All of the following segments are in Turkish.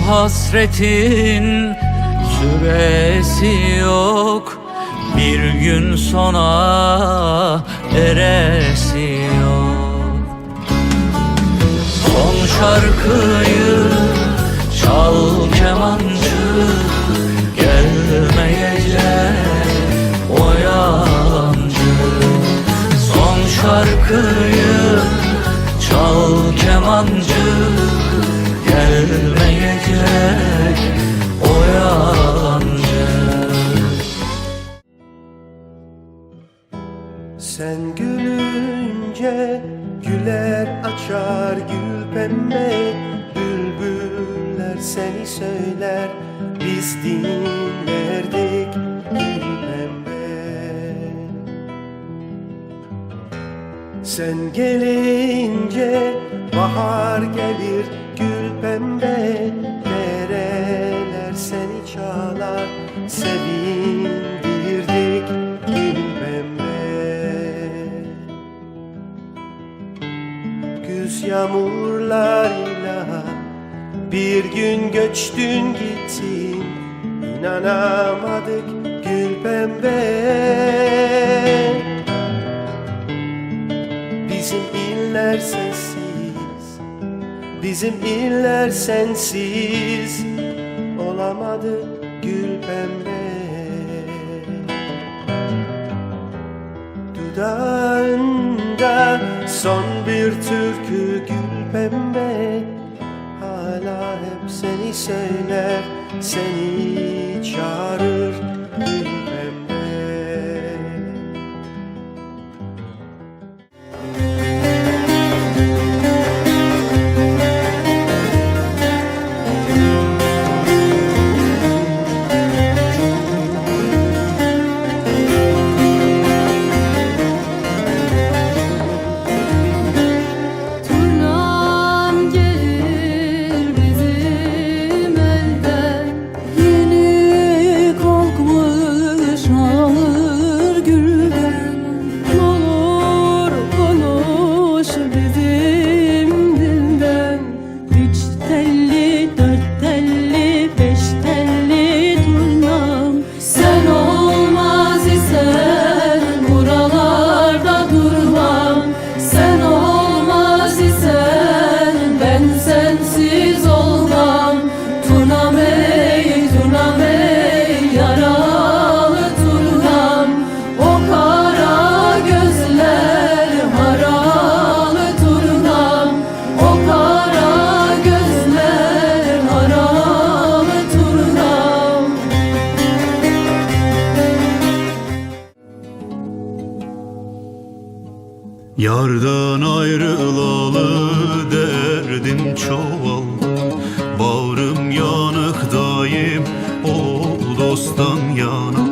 hasretin süresi yok, bir gün sona eresi yok. Son şarkıyı çal kemancı, gelmeyecek o yancı. Son şarkıyı çal kemancı, gelmeyecek o yancı. Sen gülünce güler açar gül pembe, bülbüller seni söyler, biz dinlerdik gül pembe. Sen gelince bahar gelir gül pembe, dereler seni çalar, sevindirdik gül pembe. Güz yağmurlarıyla bir gün göçtün gittin, İnanamadık gül pembe. Bizim iller sensiz, bizim iller sensiz olamadı gül pembe. Dudağında son bir türkü gül pembe, hala hep seni söyler, seni çağırır gül pembe. Yardan ayrılalı derdim çoğaldı, bağrım yanık daim o dosttan yana.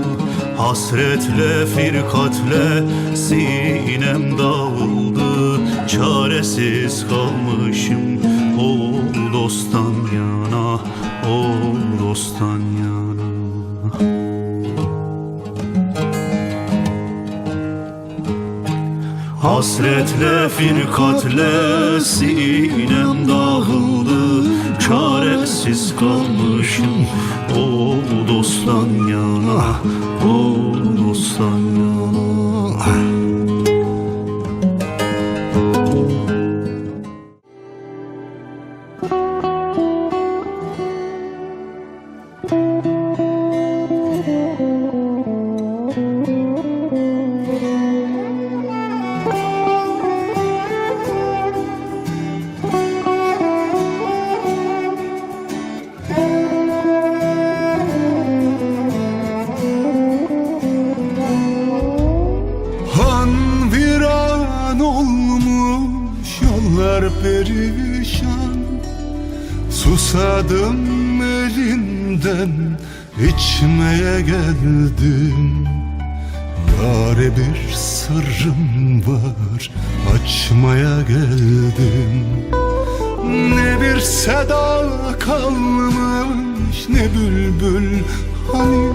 Hasretle firkatle sinem dağıldı, çaresiz kalmışım o dosttan yana, o dosttan yana. Hasretle firkatle sinem dağıldı, çaresiz kalmışım o dosttan yana, o dosttan yana. Perişan, susadım elinden, içmeye geldim. Yâre bir sırrım var, açmaya geldim. Ne bir seda kalmış, ne bülbül hani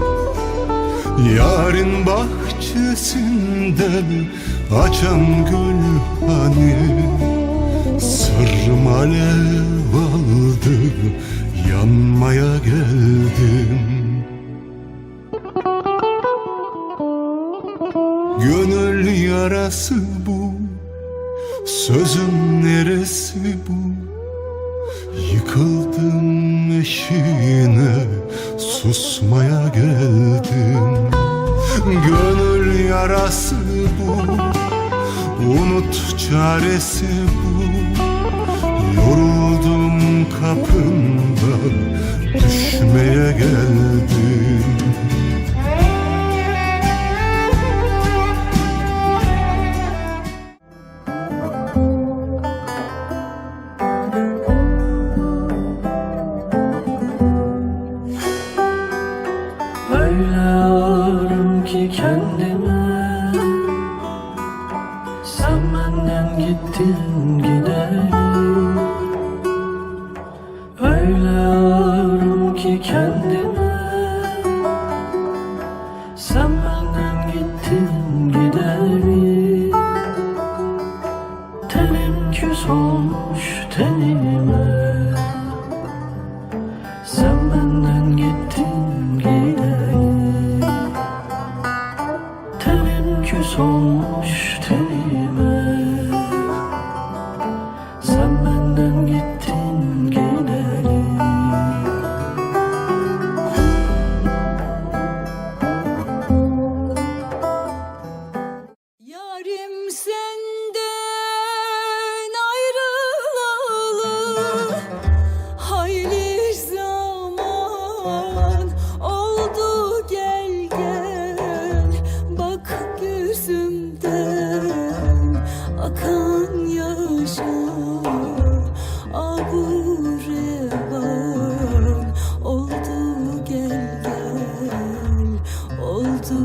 yarın bahçesinde açan gül hani. Sırrım alev aldı, yanmaya geldim. Gönül yarası bu, sözün neresi bu? Yıkıldım eşiğine, susmaya geldim. Gönül yarası bu, unut çaresi bu. Yoruldum kapında, düşmeye geldim. Öyle ağlarım ki kendime, sen benden gittin gideli. Öyle ağlarım ki kendime, sen benden gittin gideli. Tenim küs olmuş tenime, sen benden gittin gideli. Tenim küs olmuş tenime, sen benden gittin gideli. Yarim senden ayrılalı hayli zaman oldu, gel gel bak gözümden akan yaşa. Bu revan oldu, gel gel oldu,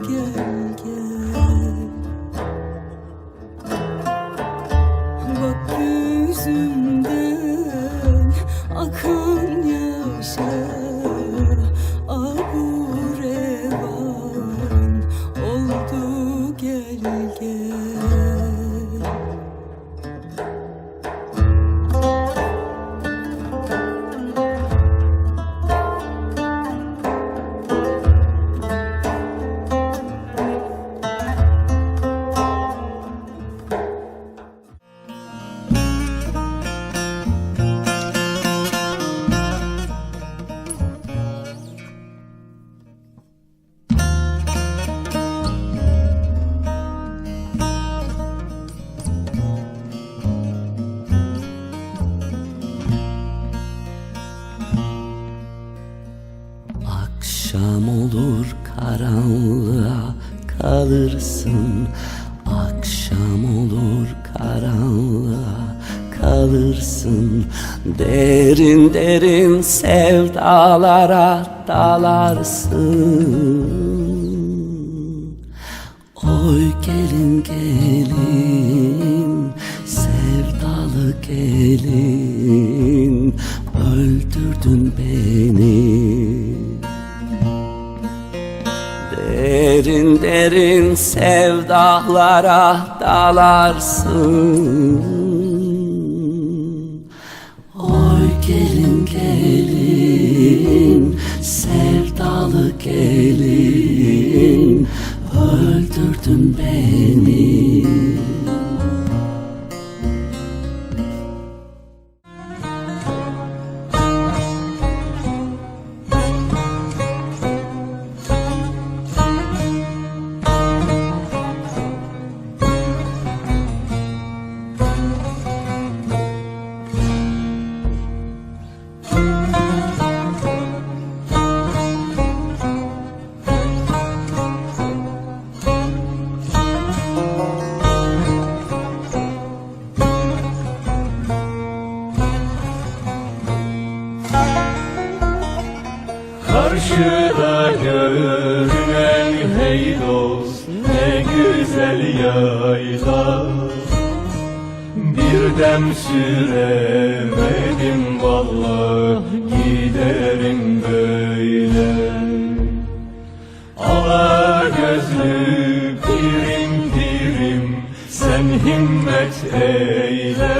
gel gel. Bak yüzümden akan yaşa. Bu revan oldu, gel gel. Akşam olur karanlığa kalırsın, akşam olur karanlığa kalırsın. Derin derin sevdalara dalarsın. Oy gelin gelin, sevdalı gelin, öldürdün beni. Derin derin sevdalara dalarsın. Oy gelin gelin, sevdalı gelin, öldürdün beni. Karşıda görünen hey dost, ne güzel yayla. Bir dem süremedim vallahi, giderim böyle. Ala gözlü pirim pirim, sen himmet eyle.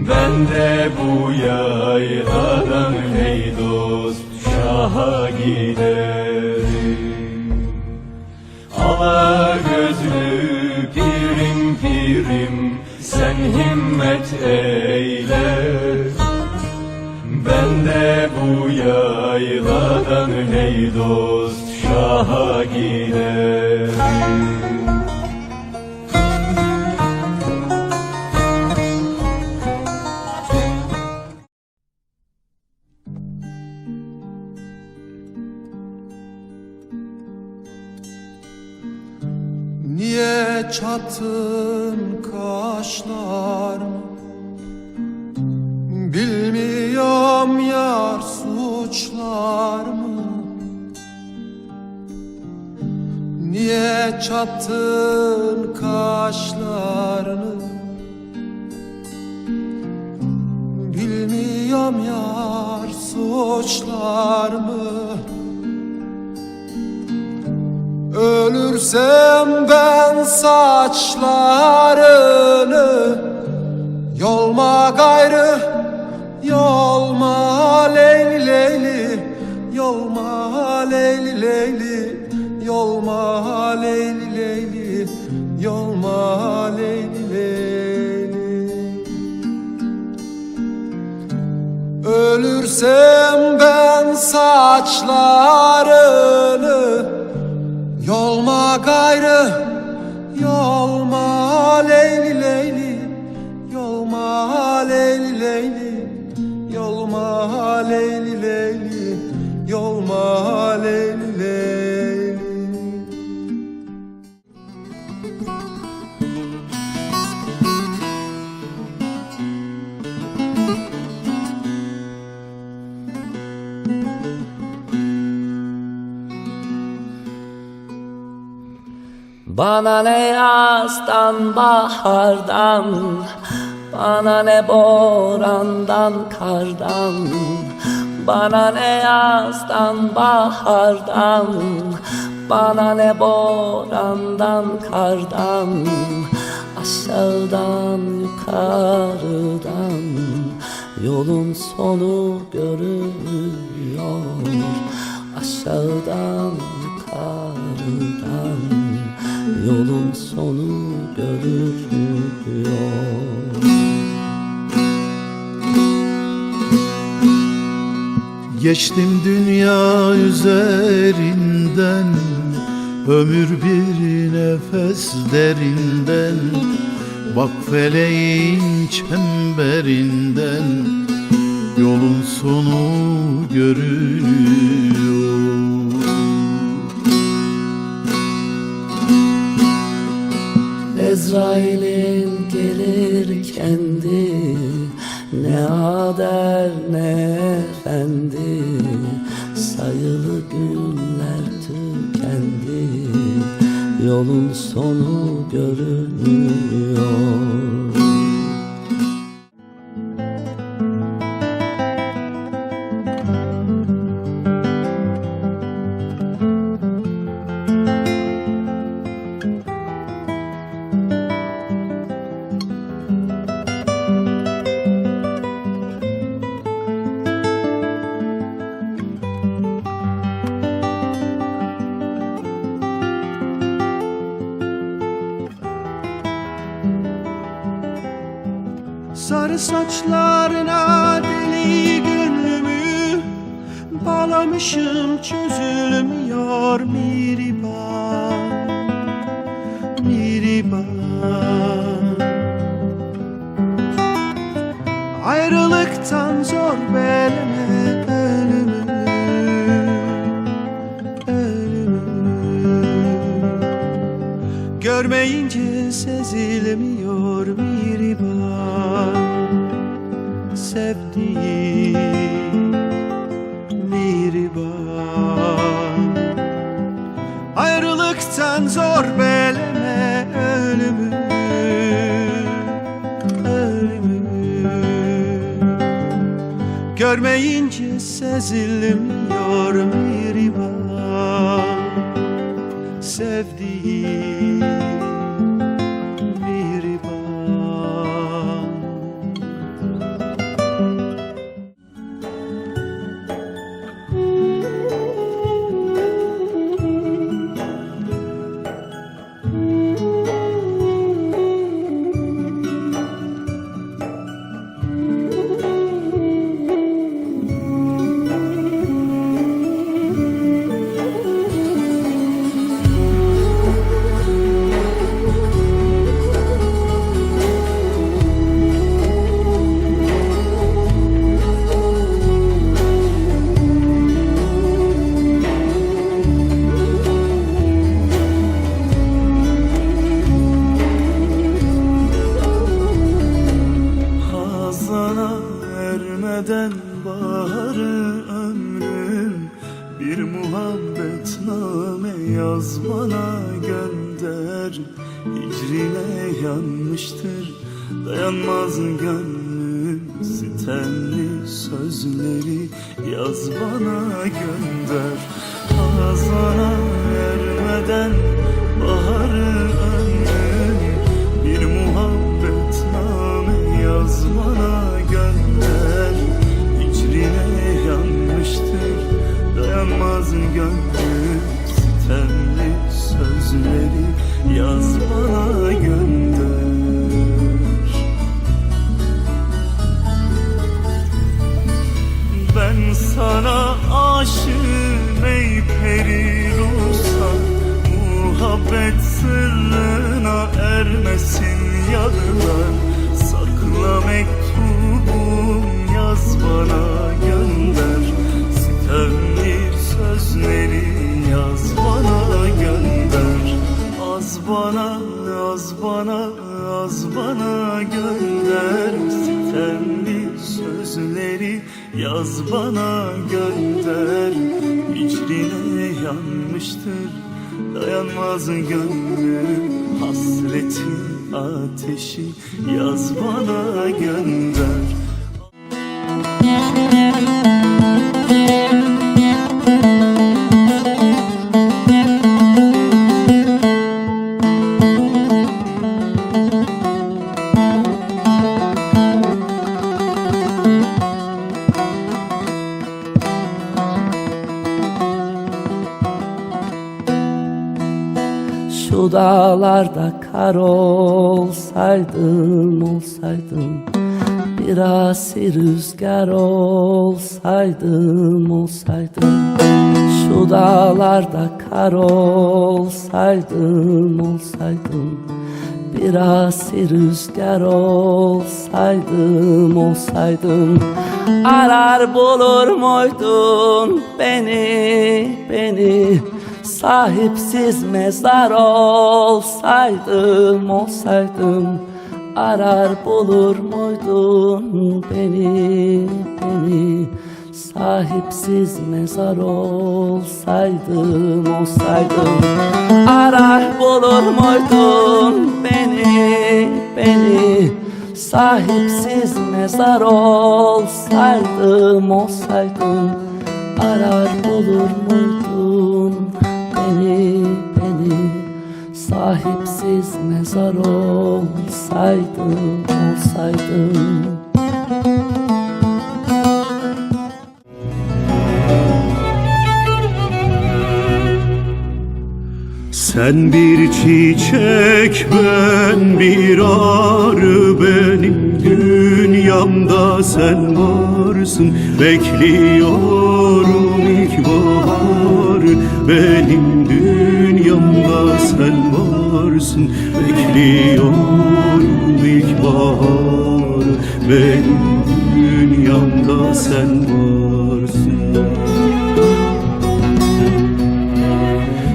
Ben de bu yayladan hey dost şaha giderim. Ala gözlü pirim pirim sen himmet eyle. Ben de bu yayladan hey dost şaha giderim. Niye çattın kaşlarımı? Bilmiyorum yar suçlar mı? Niye çattın kaşlarını? Bilmiyorum yar suçlar mı? Ölürsem ben saçlarını yolma gayrı, yolma leyli leyli, yolma leyli leyli, yolma leyli leyli, yolma leyli leyli. Ölürsem ben saçlarını yolma gayrı, yolma leyli leyli, yolma leyli leyli, yolma leyli leyli, yolma leyli leyli. Bana ne yazdan bahardan, bana ne borandan kardan, bana ne yazdan bahardan, bana ne borandan kardan, aşağıdan yukarıdan yolun sonu görünüyor, aşağıdan yukarıdan yolun sonu görünüyor. Geçtim dünya üzerinden, ömür bir nefes derinden. Bak feleğin çemberinden yolun sonu görünüyor. Ezrail'in gelir kendi, ne ader ne efendi, sayılı günler tükendi, yolun sonu görünüyor. Sarı saçlarına deli gönlümü bağlamışım, çözülmüyor mihriban, mihriban. Ayrılıktan zor beleme ölümü, ölümü. Görmeyince sezilmiyor mihriban, sevdiğim mihriban. Ayrılıktan zor beleme ölümü, ölümü. Görmeyince sezilmiyor mihriban, sevdiğim mihriban. ermeden baharı ömrüm, bir muhabbetname yaz bana gönder. Hicrine yanmıştır, dayanmaz gönlüm, sitemli sözleri yaz bana gönder. Hazana ermeden baharı ömrüm, bir muhabbetname yaz bana gönder. Hicrine yanmıştır, dayanmaz gönlüm, sitemli sözleri yaz bana gönder. Ben sana aşığım ey peri ruhsar, muhabbet sırrına ermesin yadılar. Sakla mektubum yaz bana gönder, sitemli sözleri yaz bana gönder. Az bana, az bana, az bana gönder, sitemli sözleri yaz bana gönder. Hicrine yanmıştır, dayanmaz gönlüm, hasretin ateşi yaz bana gönder. Şu dağlarda kar olsaydım, olsaydım, bir asi rüzgar olsaydım, olsaydım. Şu dağlarda kar olsaydım, olsaydım, bir asi rüzgar olsaydım, olsaydım. Arar bulur muydun beni, beni? Sahipsiz mezar olsaydım, olsaydım. Arar bulur muydun beni, beni? Sahipsiz mezar olsaydım, olsaydım. Arar bulur muydun beni, beni? Sahipsiz mezar olsaydım, olsaydım. Arar bulur muydun beni, beni? Sahipsiz mezar olsaydım, olsaydım. Sen bir çiçek, ben bir arı, benim dünyamda sen varsın. Bekliyorum ilkbaharı, benim dünyamda sen varsın. Bekliyorum ilkbaharı, benim dünyamda sen varsın.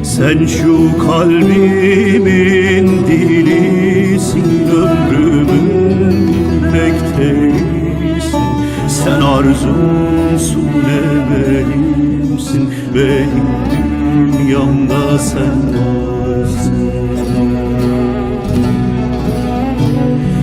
Sen şu kalbimin dilisin, ömrümün beklerisin. Sen arzumsun, emelimsin, benim dünyamda sen varsın.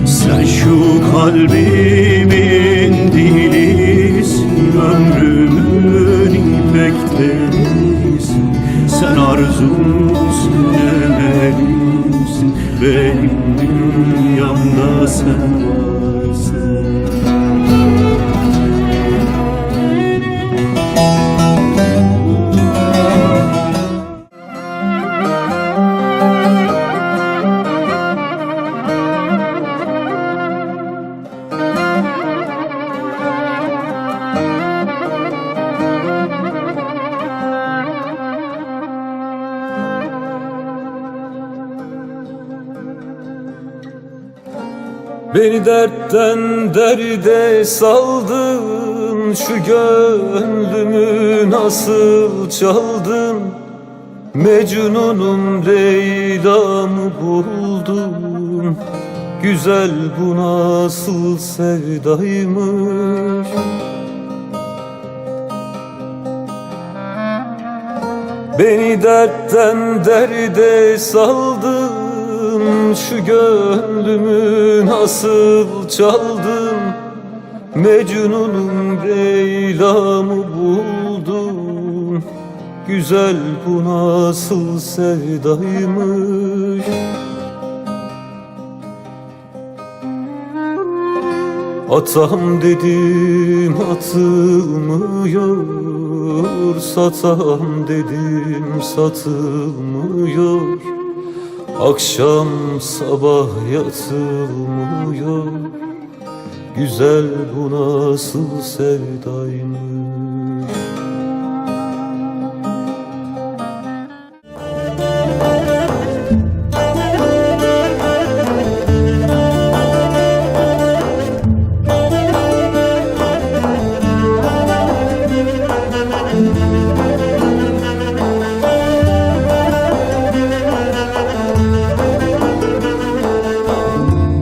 Sen şu kalbimin dilisin, ömrümün ipekterisin. Sen arzumsun, emelimsin, benim dünyamda sen varsın. Beni dertten derde saldın, şu gönlümü nasıl çaldın? Mecnun'um Leyla'mı buldum. Güzel bu nasıl sevdaymış. Beni dertten derde saldın, şu gönlümü nasıl çaldın. Mecnun'um Leyla'mı buldum. Güzel bu nasıl sevdaymış. Atam dedim atılmıyor, satam dedim satılmıyor. Akşam sabah yatılmıyor. Güzel bu nasıl sevdaymış.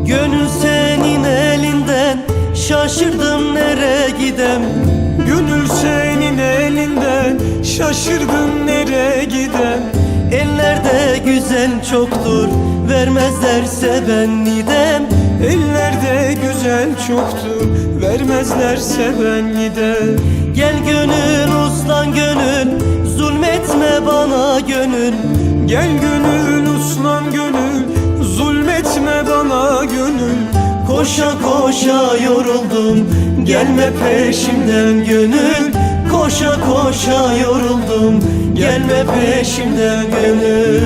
Gönül senin elinden, şaşırdım nereye gidem. Gönül senin elinden, şaşırdım nereye gidem. Ellerde güzel çoktur, vermezlerse ben nidem. Ellerde güzel çoktur, vermezlerse ben gidem. Gel gönül uslan gönül, zulmetme bana gönül. Gel gönül uslan gönül, zulmetme bana gönül. Koşa koşa yoruldum, gelme peşimden gönül. Koşa koşa yoruldum, gelme peşimden gönül.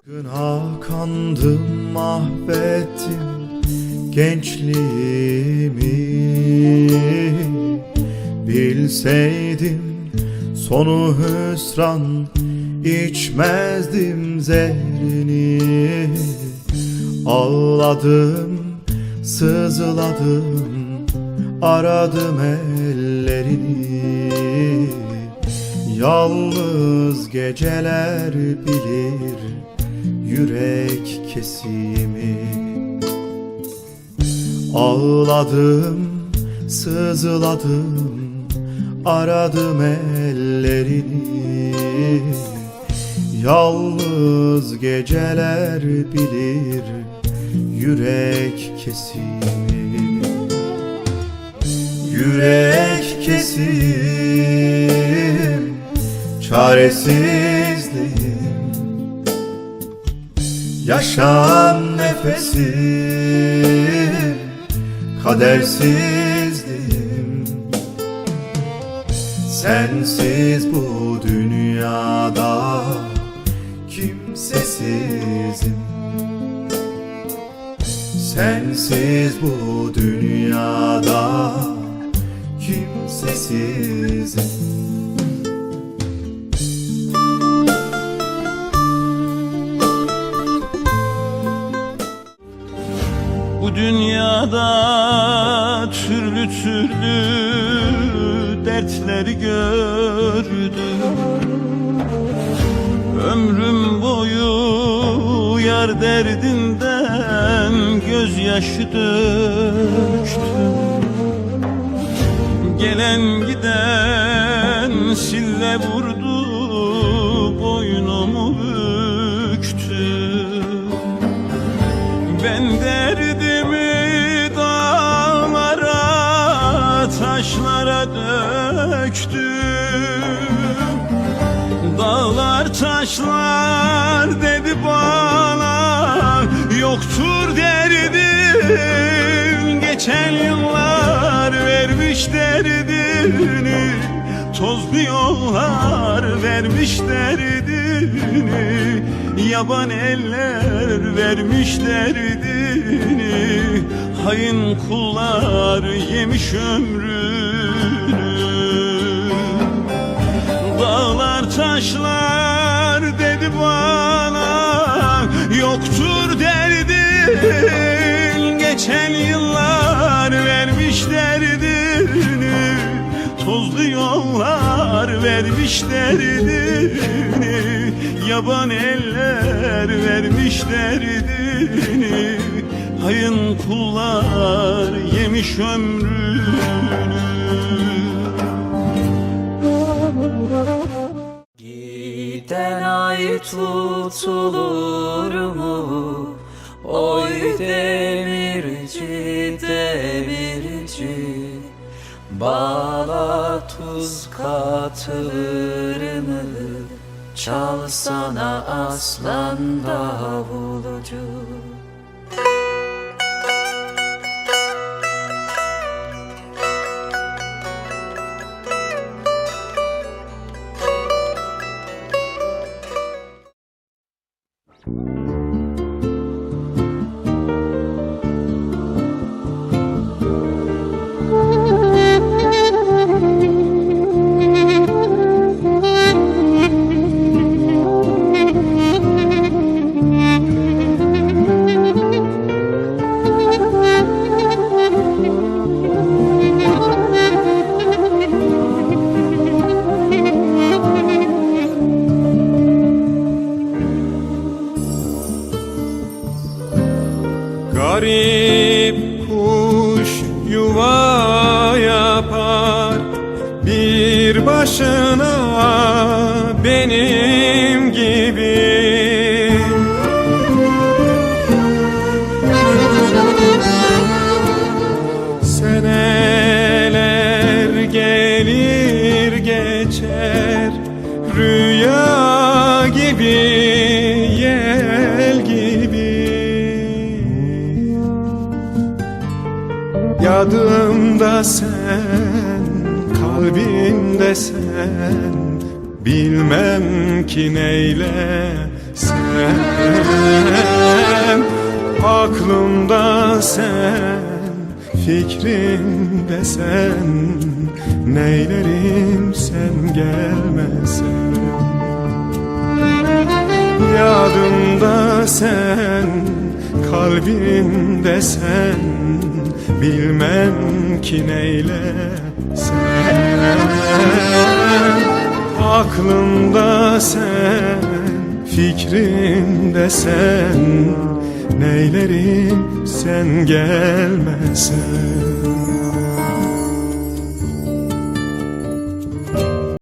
Günah kandım, mahvettim gençliğimi. Bilseydim sonu hüsran, içmezdim zehrini. Ağladım, sızladım, aradım ellerini. Yalnız geceler bilir yürek kesimi. Ağladım, sızladım, aradım ellerini. Yalnız geceler bilir yürek kesimi. Yürek kesim, çaresizliğim, yaşam nefesim, kadersizliğim. Sensiz bu dünyada kimsesizim. Sensiz bu dünyada kimsesizim. Bu dünyada türlü türlü dertleri gördüm. Ömrüm boyu yar derdinden gözyaşı döktüm. Gelen giden sille vurdu, boynumu büktü. Ben derdimi dağlara, taşlara döktüm. Dağlar taşlar dedi bana, yoktur derdim. Geçen yıllar vermiş derdini, tozlu yollar vermiş derdini. Yaban eller vermiş derdini, hain kullar yemiş ömrünü. yaşlar dedi bana, yoktur derdin. Geçen yıllar vermiş derdini, tozlu yollar vermiş derdini, yaban eller vermiş derdini, hayın kullar yemiş ömrünü. Giden ay tutulur mu? Oy demirci, demirci, bala tuz katılır mı? Çalsana aslan davulcu. Garip kuş yuva yapar bir başına benim gibi. Seneler gelir geçer rüya gibi, yel gibi. Yadımda sen, kalbimde sen, bilmem ki neylesen. Aklımda sen, fikrimde sen, neylerim sen gelmesen. Yadımda sen, kalbimde sen, bilmem ki neylesen. Aklımda sen, fikrimde sen, neylerim sen gelmesen.